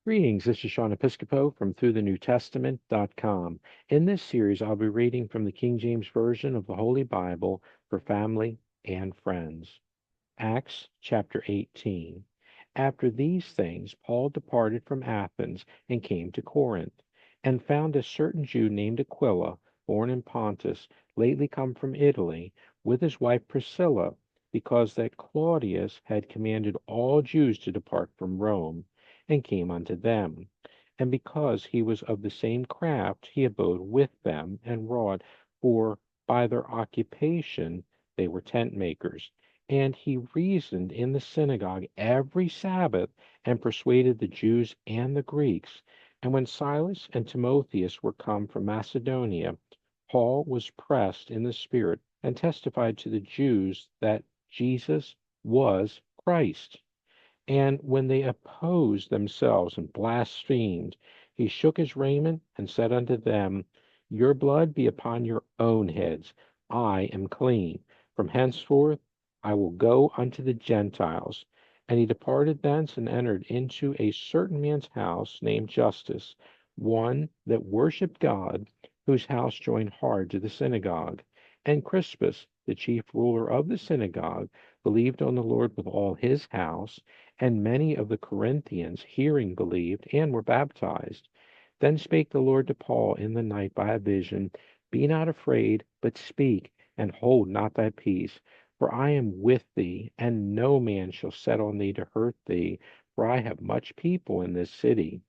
Greetings, this is Sean Episcopo from ThroughTheNewTestament.com. In this series, I'll be reading from the King James Version of the Holy Bible for family and friends. Acts chapter 18. After these things, Paul departed from Athens and came to Corinth, and found a certain Jew named Aquila, born in Pontus, lately come from Italy, with his wife Priscilla, because that Claudius had commanded all Jews to depart from Rome, and came unto them. And because he was of the same craft, he abode with them, and wrought, for by their occupation they were tent makers. And he reasoned in the synagogue every Sabbath, and persuaded the Jews and the Greeks. And when Silas and Timotheus were come from Macedonia, Paul was pressed in the Spirit, and testified to the Jews that Jesus was Christ. And when they opposed themselves and blasphemed, he shook his raiment and said unto them, Your blood be upon your own heads. I am clean. From henceforth I will go unto the Gentiles. And he departed thence and entered into a certain man's house named Justus, one that worshipped God, whose house joined hard to the synagogue. And Crispus, the chief ruler of the synagogue, believed on the Lord with all his house. And many of the Corinthians, hearing, believed, and were baptized. Then spake the Lord to Paul in the night by a vision, Be not afraid, but speak, and hold not thy peace. For I am with thee, and no man shall set on thee to hurt thee, for I have much people in this city.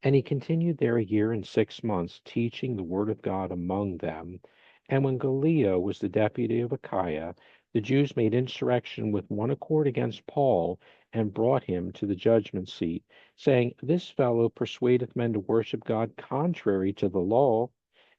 And he continued there a year and 6 months, teaching the word of God among them. And when Gallio was the deputy of Achaia, the Jews made insurrection with one accord against Paul, and brought him to the judgment seat, saying, This fellow persuadeth men to worship God contrary to the law.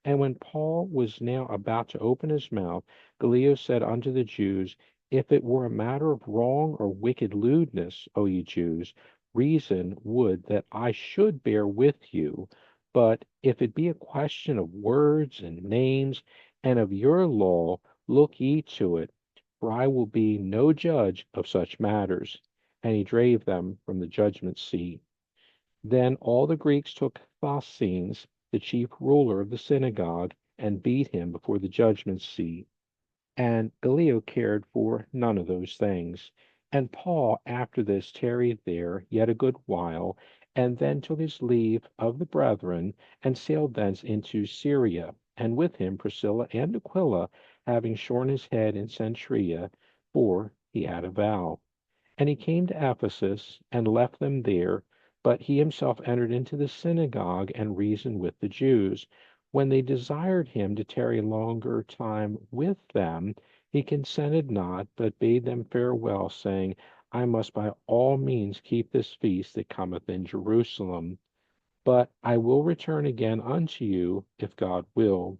And when Paul was now about to open his mouth, Gallio said unto the Jews, If it were a matter of wrong or wicked lewdness, O ye Jews, reason would that I should bear with you. But if it be a question of words and names, and of your law, look ye to it, for I will be no judge of such matters. And he drave them from the judgment seat. Then all the Greeks took Sosthenes, the chief ruler of the synagogue, and beat him before the judgment seat. And Gallio cared for none of those things. And Paul after this tarried there yet a good while, and then took his leave of the brethren, and sailed thence into Syria, and with him Priscilla and Aquila, having shorn his head in Cenchrea, for he had a vow. And he came to Ephesus, and left them there, but he himself entered into the synagogue, and reasoned with the Jews. When they desired him to tarry longer time with them, he consented not, but bade them farewell, saying, I must by all means keep this feast that cometh in Jerusalem. But I will return again unto you, if God will.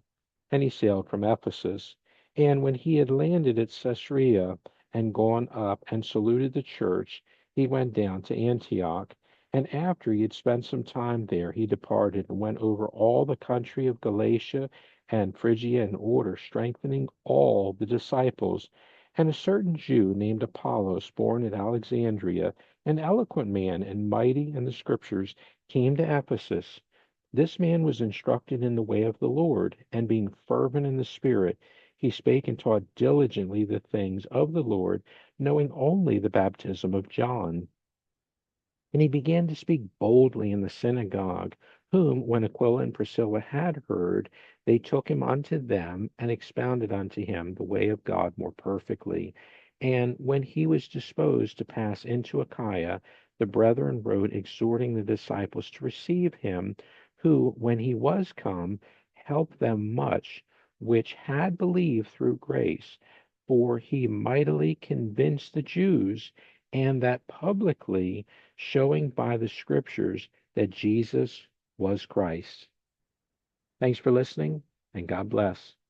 And he sailed from Ephesus. And when he had landed at Caesarea, and gone up and saluted the church, he went down to Antioch. And after he had spent some time there, he departed and went over all the country of Galatia and Phrygia in order, strengthening all the disciples. And a certain Jew named Apollos, born at Alexandria, an eloquent man and mighty in the scriptures, came to Ephesus. This man was instructed in the way of the Lord, and being fervent in the Spirit, he spake and taught diligently the things of the Lord, knowing only the baptism of John. And he began to speak boldly in the synagogue, whom, when Aquila and Priscilla had heard, they took him unto them, and expounded unto him the way of God more perfectly. And when he was disposed to pass into Achaia, the brethren wrote, exhorting the disciples to receive him, who, when he was come, helped them much, which had believed through grace. For he mightily convinced the Jews, and that publicly, showing by the scriptures that Jesus was Christ. Thanks for listening, and God bless.